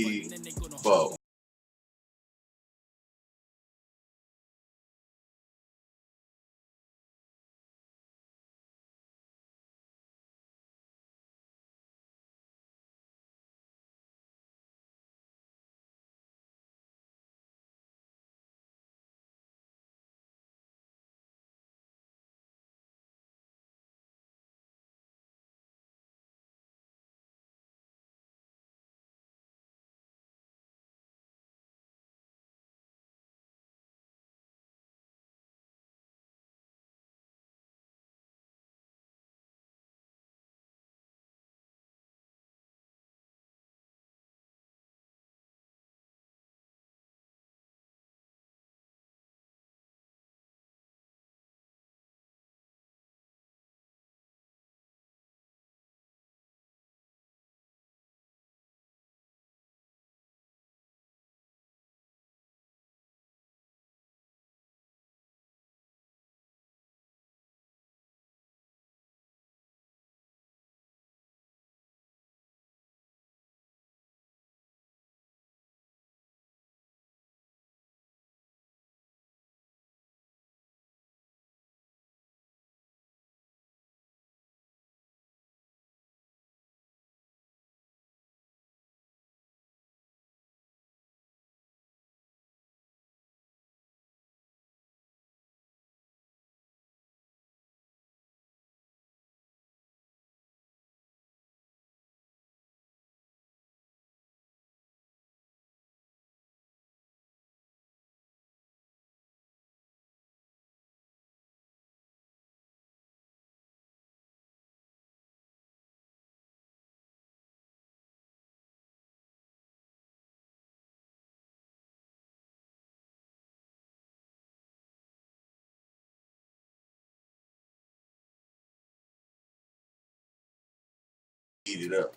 marquee foe. Eat it up.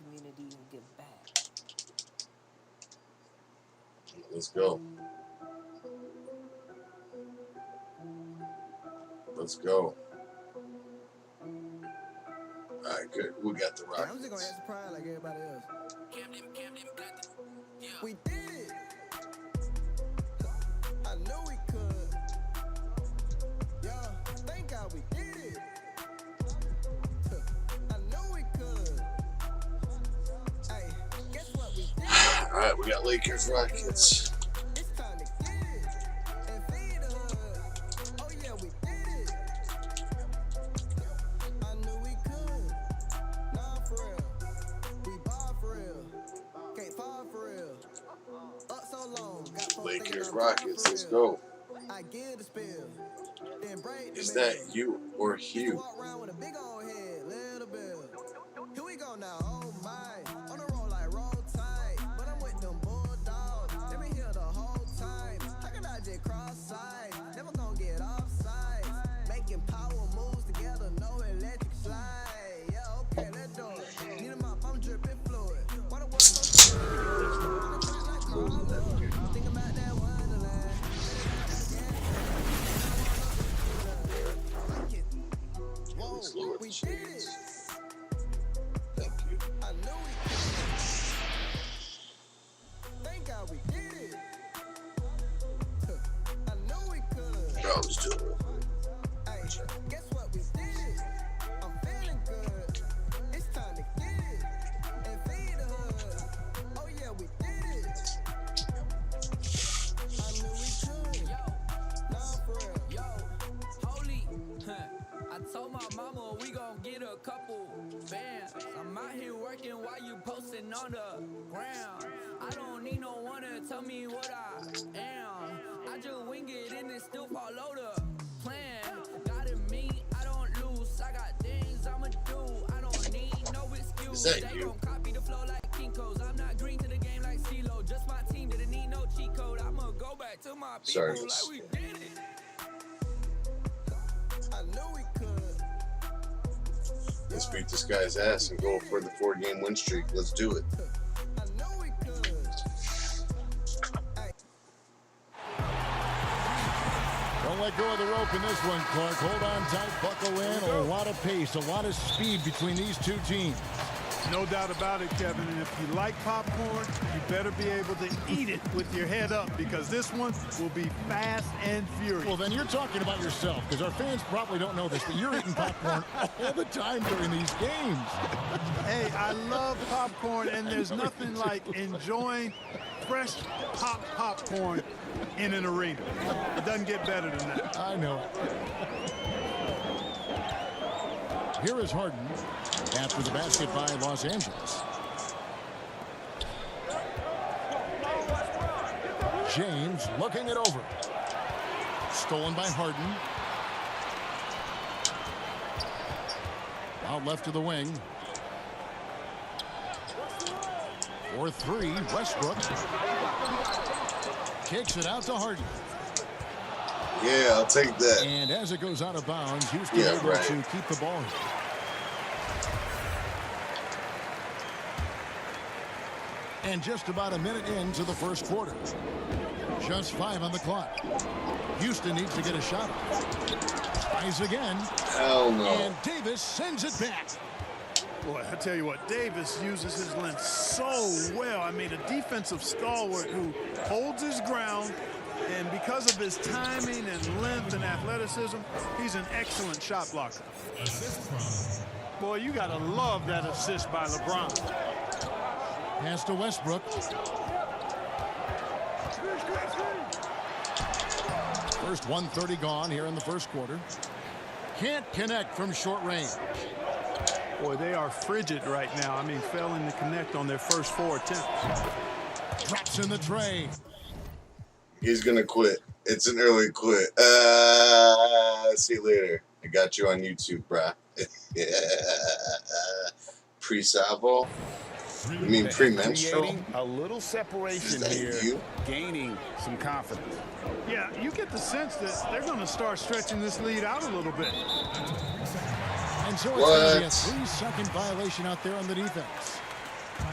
Let's go. Let's go. All right, good. We got the Rockets. I'm just gonna act surprised like everybody else. We did it. I know we could. Yeah, thank God we did it. I know we could. Hey, guess what we did? All right, we got Lakers Rockets. It's time to get it and feed the hood. Oh yeah, we did it. I knew we could. Nah, for real. We ball for real. Can't fall for real. Up so long. Got folks Lakers thinking I'm Rockets. for Let's real. go. I give the spill. Then break the Is mill. that you or Used to Hugh? walk around with a big old head, little bill. Here we go now, oh my. On the road like roll tide. But I'm with them bulldogs. They been here the whole time. How can I just cross side? Never gonna get offside. Making power moves together, no electric slide. Yeah, okay, let's do it. Need a mop, I'm dripping fluid. Why the world so serious? On the track like Carla. Think about that wonderland. Whoa, Slow we it. did it. Thank you. I knew we could. Thank God we did it. I knew we could. Bro, let's do it. Hey, guess what we did? I'm feeling good. It's time to get it and feed the hood. Oh yeah, we did it. I knew we could. Nah, for real. Yo, holy, I told my mama we gon' get a couple bands. I'm out here working while you posting on the ground. I don't need no one to tell me what I am. I just wing it and it still follow the plan. Got it me, I don't lose. I got things I'ma do. I don't need no excuse. Is that They you? gon' copy the flow like Kinko's. I'm not green to the game like CeeLo. Just my team didn't need no cheat code. I'ma go back to my people Sorry, like miss. we did it. I knew we could. Let's beat this guy's ass and go for the 4-game win streak. Let's do it. I knew we could. Don't let go of the rope in this one, Clark. Hold on tight, buckle in. A lot of pace, a lot of speed between these two teams. No doubt about it, Kevin. And if you like popcorn, you better be able to eat it with your head up because this one will be fast and furious. Well, then you're talking about yourself because our fans probably don't know this, but you're eating popcorn all the time during these games. Hey, I love popcorn, and there's nothing like enjoying fresh popcorn in an arena. It doesn't get better than that. I know. Here is Harden after the basket by Los Angeles. James looking it over. Stolen by Harden. Out left to the wing. For three, Westbrook. Kicks it out to Harden. Yeah, I'll take that. And as it goes out of bounds, Houston able to keep the ball. And just about a minute into the first quarter. Just 5 on the clock. Houston needs to get a shot. Tries again. Hell no. And Davis sends it back. Boy, I tell you what, Davis uses his length so well. I mean, a defensive stalwart who holds his ground, and because of his timing and length and athleticism, he's an excellent shot blocker. Boy, you got to love that assist by LeBron. Pass to Westbrook. First 1:30 gone here in the first quarter. Can't connect from short range. Boy, they are frigid right now. I mean, failing to connect on their first 4 attempts. Drops in the tray. He's going to quit. It's an early quit. See you later. I got you on YouTube, bruh. Pre-salvo? You mean pre-menstrual? Creating a little separation here, gaining some confidence. Yeah, you get the sense that they're going to start stretching this lead out a little bit. And so it's going to be a 3-second violation out there on the defense.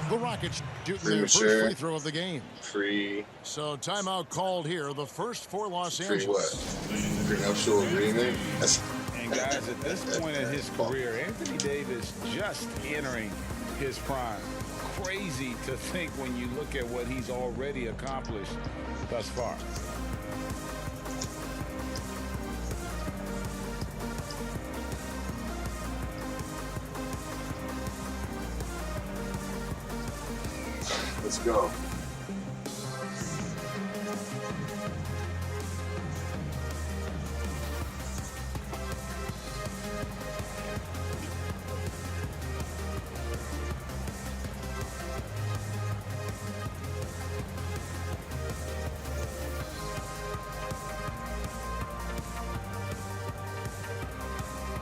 The Rockets shooting their first free throw of the game. So timeout called here. The first for Los Angeles. What? Prenuptial agreement? And guys, at this point in his career, Anthony Davis just entering his prime. Crazy to think when you look at what he's already accomplished thus far. Let's go.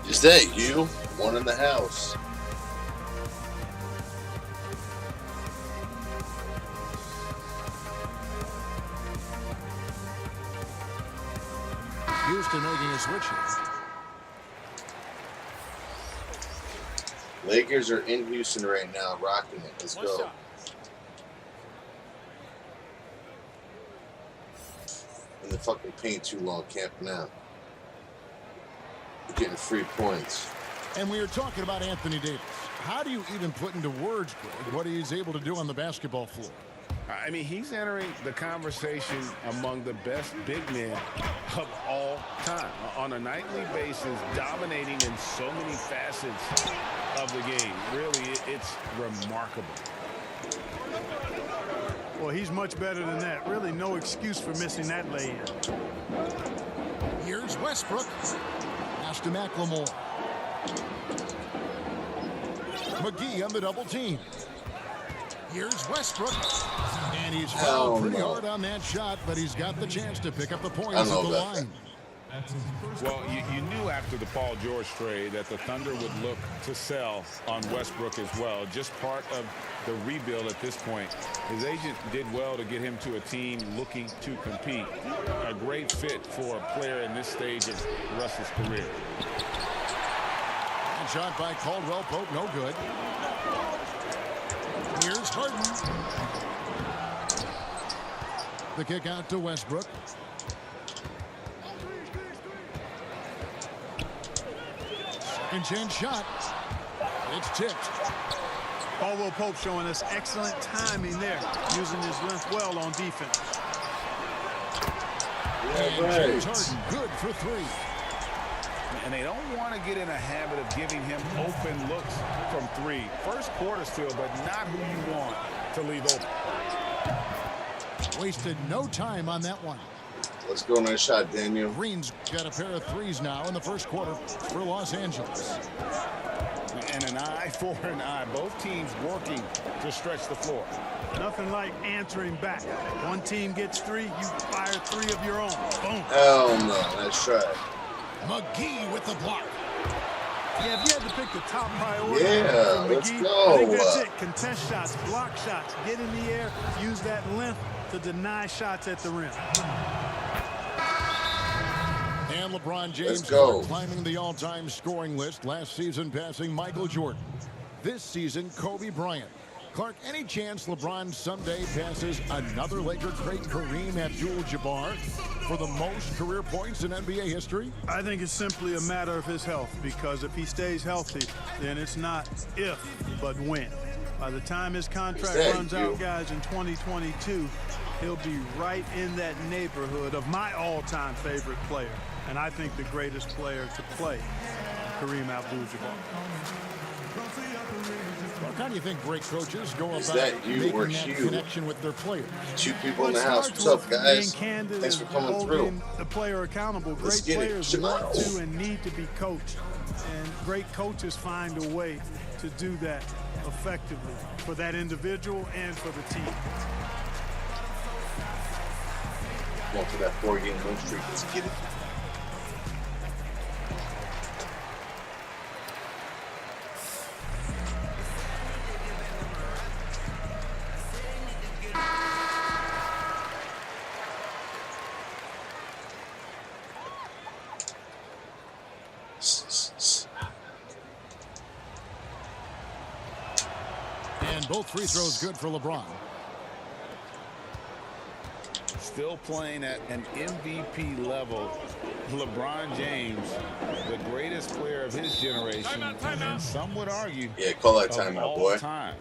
Is that you? One in the house. Houston making a switch here. Lakers are in Houston right now, rocking it. Let's go. In the fucking paint too long, camping out. We're getting free points. And we are talking about Anthony Davis. How do you even put into words, Greg, what he's able to do on the basketball floor? I mean, he's entering the conversation among the best big men of all time. On a nightly basis, dominating in so many facets of the game. Really, it's remarkable. Well, he's much better than that. Really no excuse for missing that lay-in. Here's Westbrook. Pass to McLemore. McGee on the double team. Here's Westbrook. And he's fouled pretty hard on that shot, but he's got the chance to pick up the points at the line. Well, you knew after the Paul George trade that the Thunder would look to sell on Westbrook as well. Just part of the rebuild at this point. His agent did well to get him to a team looking to compete. A great fit for a player in this stage of Russ's career. And shot by Caldwell Pope, no good. Here's Harden. The kick out to Westbrook. Second chance shot. It's tipped. Caldwell Pope showing us excellent timing there, using his length well on defense. And James Harden, good for 3. And they don't want to get in a habit of giving him open looks from 3. First quarter still, but not who you want to leave open. Wasted no time on that one. Let's go, nice shot, Daniel. Green's got a pair of 3s now in the first quarter for Los Angeles. And an eye for an eye. Both teams working to stretch the floor. Nothing like answering back. One team gets 3, you fire 3 of your own. Boom. Hell no, nice try. McGee with the block. Yeah, if you had to pick the top priority for McGee, let's go. I think that's it. Contest shots, block shots, get in the air, use that length to deny shots at the rim. And LeBron James climbing the all-time scoring list, last season passing Michael Jordan. This season, Kobe Bryant. Clark, any chance LeBron someday passes another Laker great, Kareem Abdul-Jabbar, for the most career points in NBA history? I think it's simply a matter of his health, because if he stays healthy, then it's not if, but when. By the time his contract runs out, guys, in 2022, he'll be right in that neighborhood of my all-time favorite player, and I think the greatest player to play, Kareem Abdul-Jabbar. How do you think great coaches go about making that connection with their players? 2 people in the house. What's up, guys? Thanks for coming through. The player accountable. Great players want to and need to be coached, and great coaches find a way to do that effectively for that individual and for the team. Going for that 4-game win streak. Let's get it. And both free throws good for LeBron. Still playing at an MVP level. LeBron James, the greatest player of his generation, and some would argue, call that timeout, boy. Time.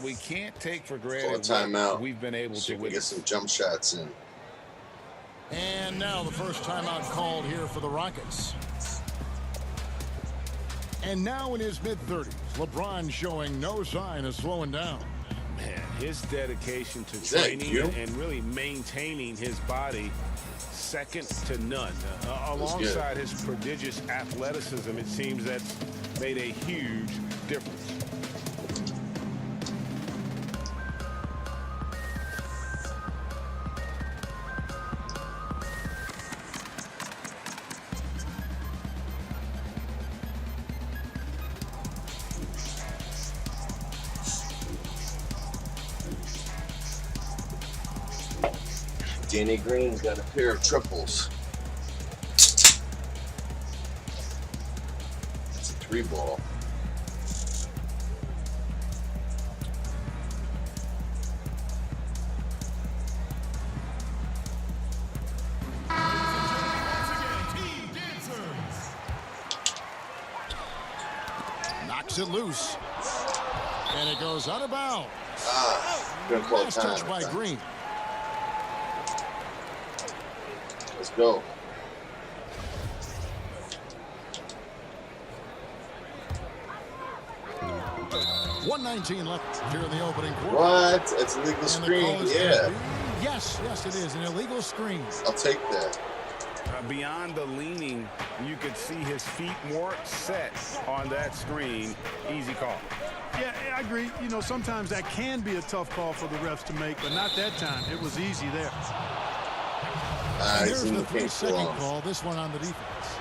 We can't take for granted timeout. We've been able to get some jump shots in. And now the first timeout called here for the Rockets. And now in his mid-30s, LeBron showing no sign of slowing down. Man, his dedication to training and really maintaining his body, second to none. Alongside his prodigious athleticism, it seems that's made a huge difference. Danny Green's got a pair of triples. It's a 3-ball. Knocks it loose. And it goes out of bounds. Good call nice time. touch by Green. Let's go. .119 left here in the opening quarter. What? It's a legal screen. Yeah. Yes, it is an illegal screen. I'll take that. Beyond the leaning, you could see his feet more set on that screen. Easy call. Yeah, I agree. You know, sometimes that can be a tough call for the refs to make, but not that time. It was easy there. There's the 3-second call, this one on the defense.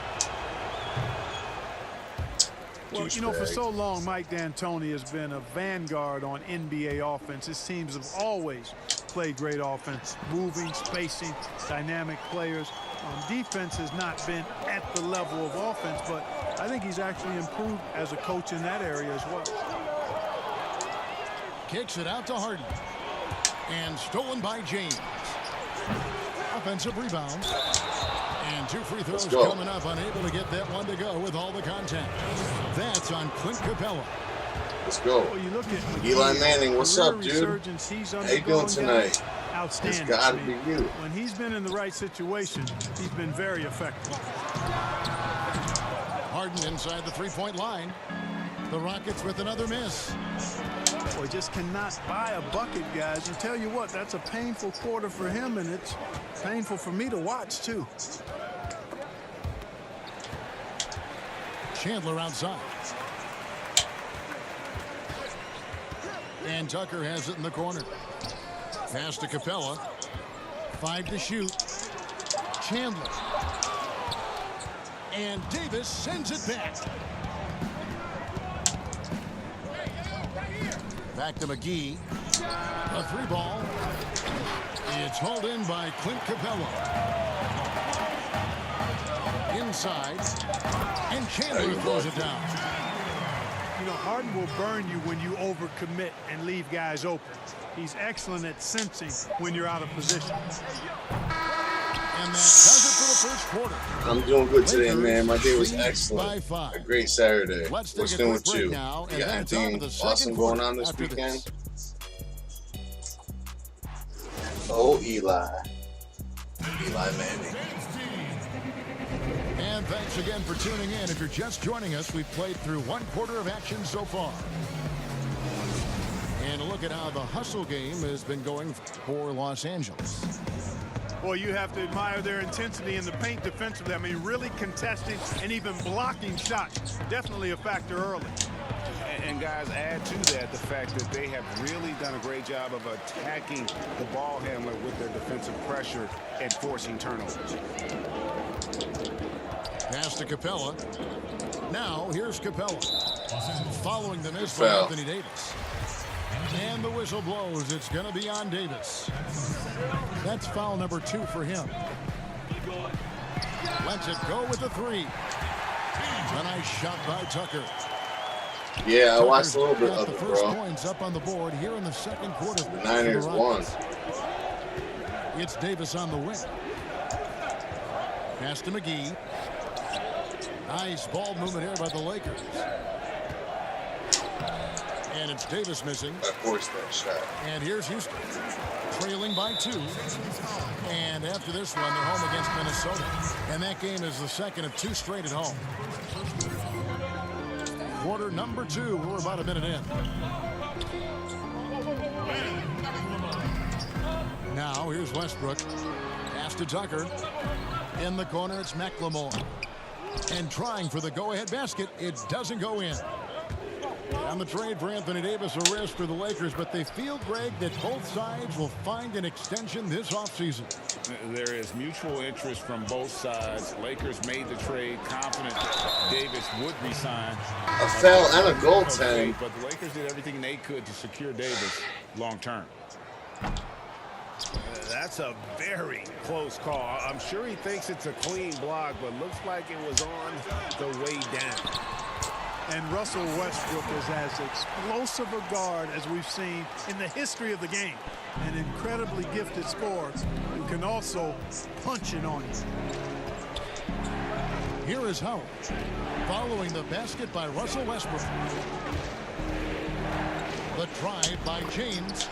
Well, you know, for so long, Mike D'Antoni has been a vanguard on NBA offense. His teams have always played great offense, moving, spacing, dynamic players. Defense has not been at the level of offense, but I think he's actually improved as a coach in that area as well. Kicks it out to Harden. And stolen by James. Offensive rebound. And 2 free throws coming up, unable to get that one to go with all the contact. That's on Clint Capella. Let's go. Well, you look at Eli Manning, what's up, dude? How you doing tonight? Outstanding. It's gotta be you. When he's been in the right situation, he's been very effective. Harden inside the three-point line. The Rockets with another miss. Boy, just cannot buy a bucket, guys. And tell you what, that's a painful quarter for him, and it's painful for me to watch, too. Chandler outside. And Tucker has it in the corner. Pass to Capella. 5 to shoot. Chandler. And Davis sends it back. Back to McGee. A three ball. It's hauled in by Clint Capella. Inside. And Chandler throws it down. You know, Harden will burn you when you overcommit and leave guys open. He's excellent at sensing when you're out of position. And that does it for the first quarter. I'm doing good today, man. My day was excellent. A great Saturday. Let's What's take a new quick with break you? now, You and got then it's on to anything the second awesome quarter going on this after weekend? this. Oh, Eli. Eli Manning. And thanks again for tuning in. If you're just joining us, we've played through one quarter of action so far. And a look at how the hustle game has been going for Los Angeles. Boy, you have to admire their intensity in the paint defensively. I mean, really contesting and even blocking shots. Definitely a factor early. And guys, add to that the fact that they have really done a great job of attacking the ball handler with their defensive pressure and forcing turnovers. Pass to Capella. Now, here's Capella. Following the miss from Foul. Anthony Davis. And the whistle blows. It's going to be on Davis. That's foul number 2 for him. Lets it go with the 3. A nice shot by Tucker. Yeah, I watched a little bit Got of the it, first bro. points up on the board here in the second quarter. The Niners won. It's Davis on the wing. Pass to McGee. Nice ball movement here by the Lakers. And it's Davis missing. I forced that shot. And here's Houston, trailing by 2. And after this one, they're home against Minnesota. And that game is the second of 2 straight at home. Quarter number 2. We're about a minute in. Now, here's Westbrook. Pass to Tucker. In the corner, it's McLemore. And trying for the go-ahead basket. It doesn't go in. On the trade for Anthony Davis, a risk for the Lakers, but they feel, Greg, that both sides will find an extension this offseason. There is mutual interest from both sides. Lakers made the trade confident that Davis would resign. A foul and a goaltending. But the Lakers did everything they could to secure Davis long term. That's a very close call. I'm sure he thinks it's a clean block, but looks like it was on the way down. And Russell Westbrook is as explosive a guard as we've seen in the history of the game. An incredibly gifted scorer who can also punch it on you. Here is Howard, following the basket by Russell Westbrook. The drive by James.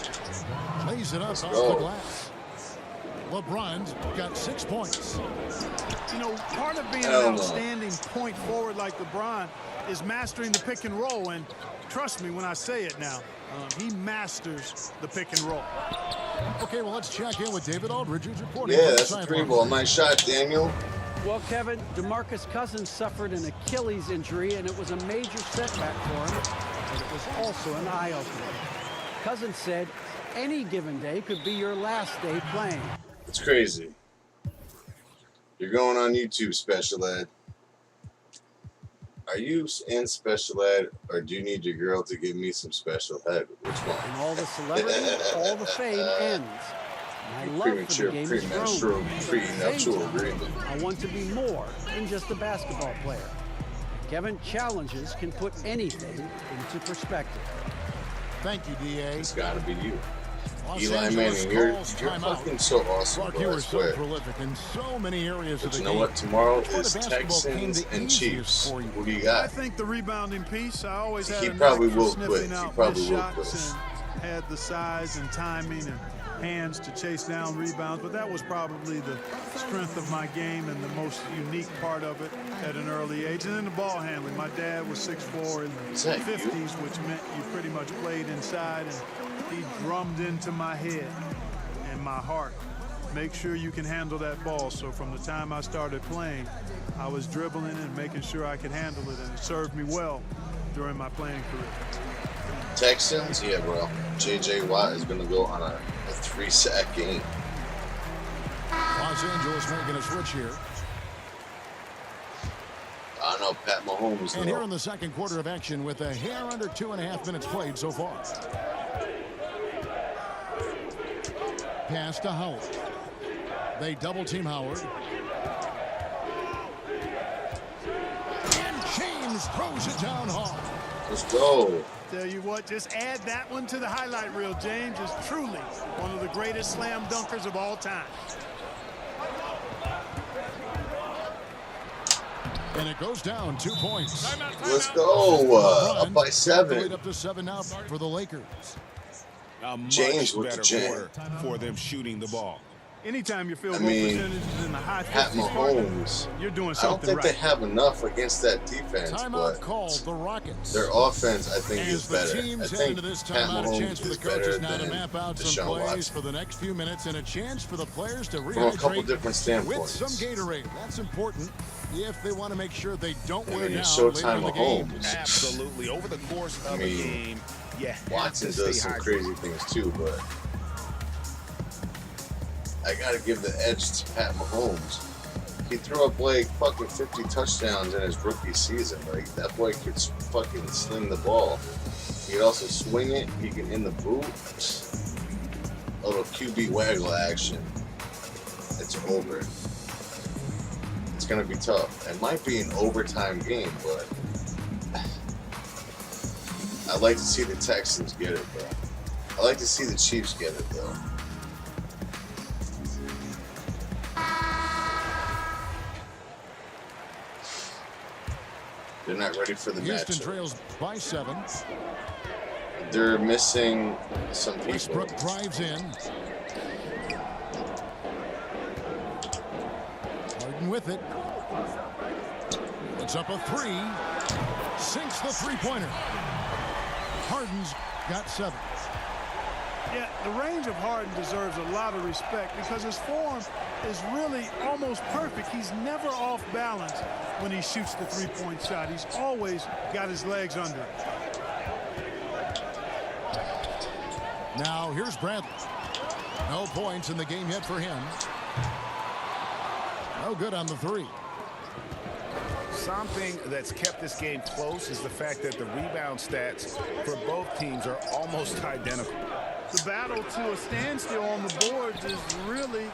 Lays it up off the glass. LeBron's got 6 points. You know, part of being an outstanding point forward like LeBron is mastering the pick and roll. And trust me when I say it now, he masters the pick and roll. Okay, well, let's check in with David Aldridge, who's reporting. Yeah, that's a 3-ball. Nice shot, Daniel. Well, Kevin, DeMarcus Cousins suffered an Achilles injury, and it was a major setback for him, but it was also an eye-opener. Cousins said, any given day could be your last day playing. It's crazy. You're going on YouTube, Special Ed. Are you in Special Ed, or do you need your girl to give me some special ed? Which one? And all the celebrity, all the fame ends. My love for the game is grown. Prenuptial agreement. I want to be more than just a basketball player. Kevin, challenges can put anything into perspective. Thank you, D.A. It's got to be you. Eli Manning, you're fucking so awesome, bro. You I were so swear. prolific in so many areas of But the you game. know what? Tomorrow Which part is of basketball came Texans the and easiest Chiefs. for you? Who do you I got? think the rebounding piece, I always had He a knack probably for will sniffing quit. He out probably missed will shots quit. and had the size and timing and hands to chase down rebounds, but that was probably the strength of my game and the most unique part of it at an early age. And then the ball handling. My dad was 6'4" in the 50s, which meant you pretty much played inside, and he drummed into my head and my heart. Make sure you can handle that ball. So from the time I started playing, I was dribbling and making sure I could handle it, and it served me well during my playing career. Texans, yeah, bro. J.J. Watt is going to go on a 3-sack game. Los Angeles making a switch here. I don't know, Pat Mahomes. And here in the second quarter of action with a hair under 2.5 minutes played so far. Pass to Howard. They double-team Howard. And James throws it down hard. Let's go. Tell you what, just add that one to the highlight reel. James is truly one of the greatest slam dunkers of all time. And it goes down 2 points. Let's go. Up by 7. Up to 7 now for the Lakers. A much James with better the jam. quarter for them shooting the ball. Anytime your field goal percentage is in the high 50s, Pat Mahomes, you're doing I don't something think right. they have enough against that defense, Timeout but called the Rockets. their offense, I think, is As the better. I teams head think into this Pat timeout, a chance Mahomes for the is better coaches now to than map out some Deshaun plays Watson. for the next few minutes, and a chance for the players to From a couple rehydrate different with standpoints. some Gatorade. That's important if they want to make sure they don't I wear mean, down it's later Showtime in the game. Mahomes. Absolutely. Over the course of a game, Watson does some crazy things too, but I gotta give the edge to Pat Mahomes. He threw up like fucking 50 touchdowns in his rookie season. Like, that boy could fucking sling the ball. He could also swing it. He can in the boot. A little QB waggle action. It's over. It's gonna be tough. It might be an overtime game, but I'd like to see the Texans get it, though. I'd like to see the Chiefs get it, though. They're not ready for the Houston matchup. trails by 7. They're missing some people. Westbrook drives in. Harden with it. Puts up a 3. Sinks the three-pointer. Harden's got 7. Yeah, the range of Harden deserves a lot of respect because his form is really almost perfect. He's never off balance when he shoots the three-point shot. He's always got his legs under it. Now here's Bradley. No points in the game yet for him. No good on the 3. Something that's kept this game close is the fact that the rebound stats for both teams are almost identical. The battle to a standstill on the boards has really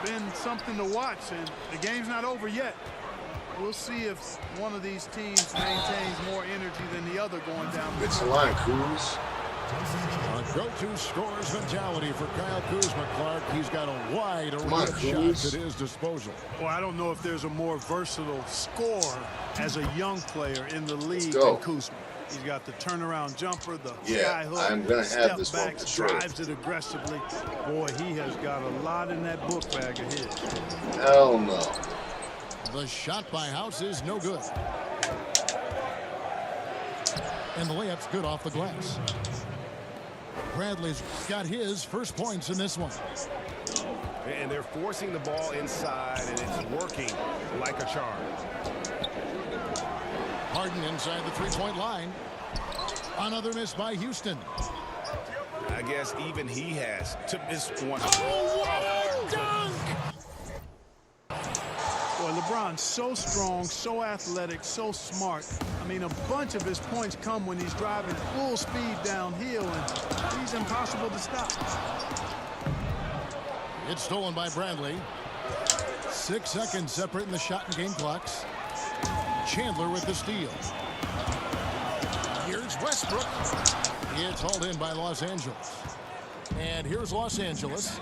been something to watch, and the game's not over yet. We'll see if one of these teams maintains more energy than the other going down. It's a line, Kuz. A go-to scores mentality for Kyle Kuzma, Clark. He's got a wide array of shots at his disposal. Well, I don't know if there's a more versatile scorer as a young player in the league go. than Kuzma. He's got the turnaround jumper, the Yeah, sky hook, I'm gonna have step this one backs, for sure. drives it aggressively. Boy, he has got a lot in that book bag of his. Hell no. The shot by House is no good. And the layup's good off the glass. Bradley's got his first points in this one. And they're forcing the ball inside, and it's working like a charm. Harden inside the three-point line. Another miss by Houston. I guess even he has to miss one. Oh, what a dunk! Boy, LeBron's so strong, so athletic, so smart. I mean, a bunch of his points come when he's driving full speed downhill, and he's impossible to stop. It's stolen by Bradley. 6 seconds separating the shot and game clocks. Chandler with the steal. Here's Westbrook. It's hauled in by Los Angeles. And here's Los Angeles.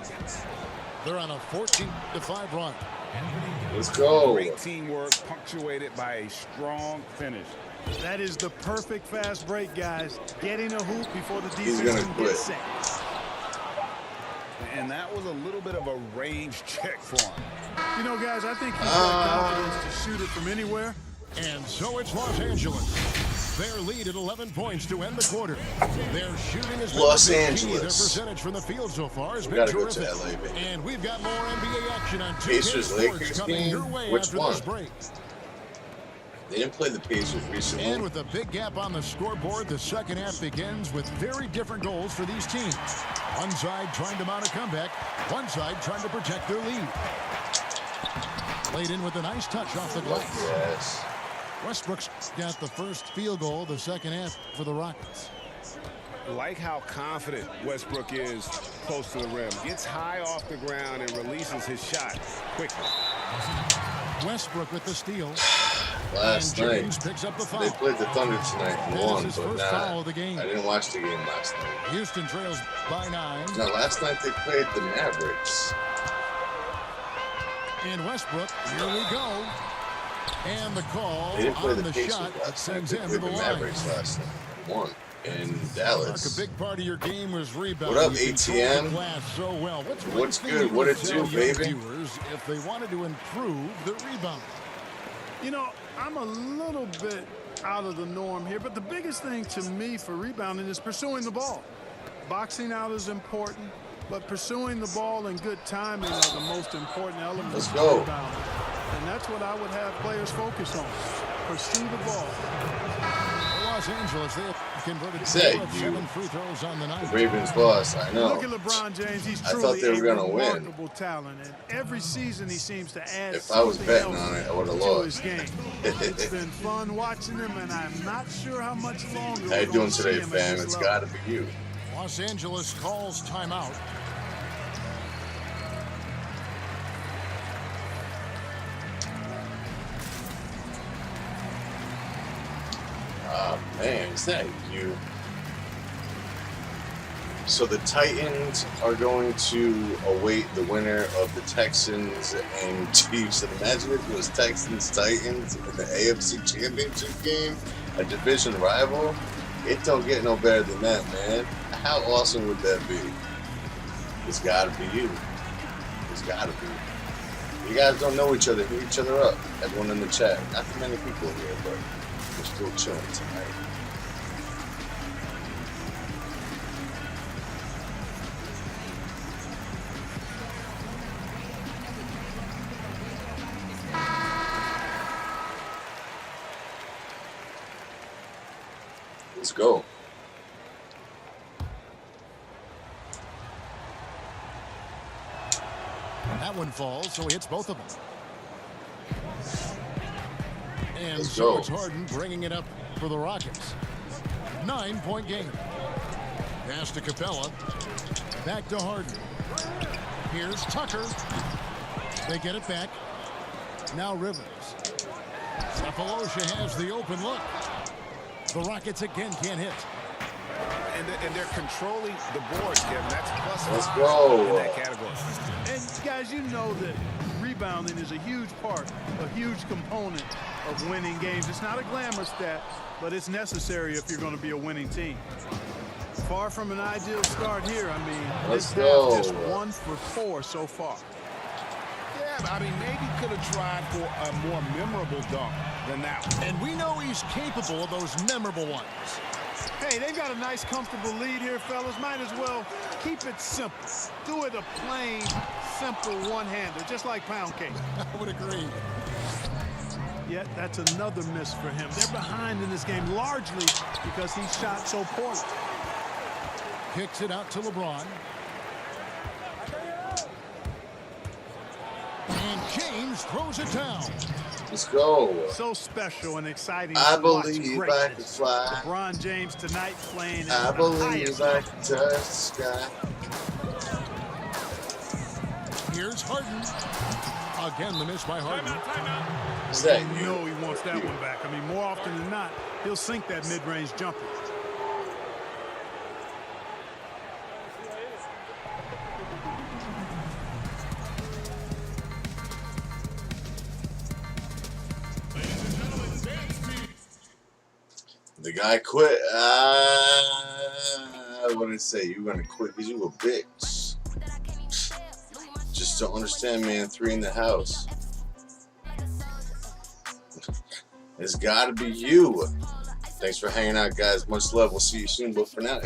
They're on a 14-5 run. Let's go. Great teamwork punctuated by a strong finish. That is the perfect fast break, guys. Getting a hoop before the He's defense gonna can get quit. set. And that was a little bit of a range check for him. You know, guys, I think he's got confidence to shoot it from anywhere. And so it's Los Angeles. Their lead at 11 points to end the quarter. Their shooting has been Los key. Their Angeles. percentage from the field so far has We been gotta go terrific. to LA, baby. And we've got more NBA action on 2K Pacers Sports Lakers coming game? your way Which after one? this break. They didn't play the Pacers recently. And with a big gap on the scoreboard, the second half begins with very different goals for these teams. One side trying to mount a comeback, one side trying to protect their lead. Played in with a nice touch off the glass. Yes. Westbrook's got the first field goal the second half for the Rockets. Like how confident Westbrook is close to the rim. Gets high off the ground and releases his shot quickly. Westbrook with the steal. Last and night, James picks up the foul. they played the Thunder tonight and That is won, his but first foul of the game. I didn't watch the game last night. Houston trails by 9. No, last night they played the Mavericks. And Westbrook, here we go. And the call They didn't play on the the Pacers shot that last night. sends They him to played the the line. Mavericks last night. Won in Mark, Dallas. a big part of your game was rebounding. What up, You controlled ATM? the glass so well. What's one thing good? you What would it tell do, young baby? viewers if they wanted to improve the rebound? You know, I'm a little bit out of the norm here, but the biggest thing to me for rebounding is pursuing the ball. Boxing out is important, but pursuing the ball and good timing are the most important elements Let's of go. rebounding. And that's what I would have players focus on. Pursue the ball. For Los Angeles, they have converted Say 4 of you. 7 free throws on the The night. Ravens lost, I know. Look at LeBron James. He's I thought truly they were a gonna win. remarkable talent. And every season he seems to add If I was something betting else on it, I would've to lost. his game. It's been fun watching him, and I'm not sure how much longer How we're you gonna doing see today, him at fam? this It's level. gotta be you. Los Angeles calls timeout. Oh, man, is that you? So the Titans are going to await the winner of the Texans and Chiefs. And imagine if it was Texans-Titans in the AFC Championship game, a division rival. It don't get no better than that, man. How awesome would that be? It's gotta be you. It's gotta be. You guys don't know each other. Hit each other up. Everyone in the chat. Not too many people here, but we're still chilling tonight. Let's go. That one falls, so he hits both of them. And Let's so go. it's Harden bringing it up for the Rockets. 9-point game. Pass to Capella. Back to Harden. Here's Tucker. They get it back. Now Rivers. Cephalosha has the open look. The Rockets again can't hit. And they're controlling the boards, Kevin. That's plus Let's 5 go. in that category. And guys, you know that rebounding is a huge part, a huge component of winning games. It's not a glamour stat, but it's necessary if you're going to be a winning team. Far from an ideal start here. I mean, Let's this go. half just 1 for 4 so far. Yeah, but I mean, maybe could have tried for a more memorable dunk than that one. And we know he's capable of those memorable ones. Hey, they've got a nice, comfortable lead here, fellas. Might as well keep it simple. Do it a plain, simple one-hander, just like pound cake. I would agree. Yet that's another miss for him. They're behind in this game largely because he shot so poorly. Kicks it out to LeBron. And James throws it down. Let's go. So special and exciting I to watch believe I can greatness. fly. LeBron James tonight playing I at the believe highest I level. can touch the sky. Here's Harden. Again, the miss by Harden. Is that You you? know he wants that one back. I mean, more often than not, he'll sink that mid-range jumper. The guy quit. What did I say? You gonna quit because you a bitch. Just don't understand, man. 3 in the house. It's gotta be you. Thanks for hanging out, guys. Much love. We'll see you soon. But for now.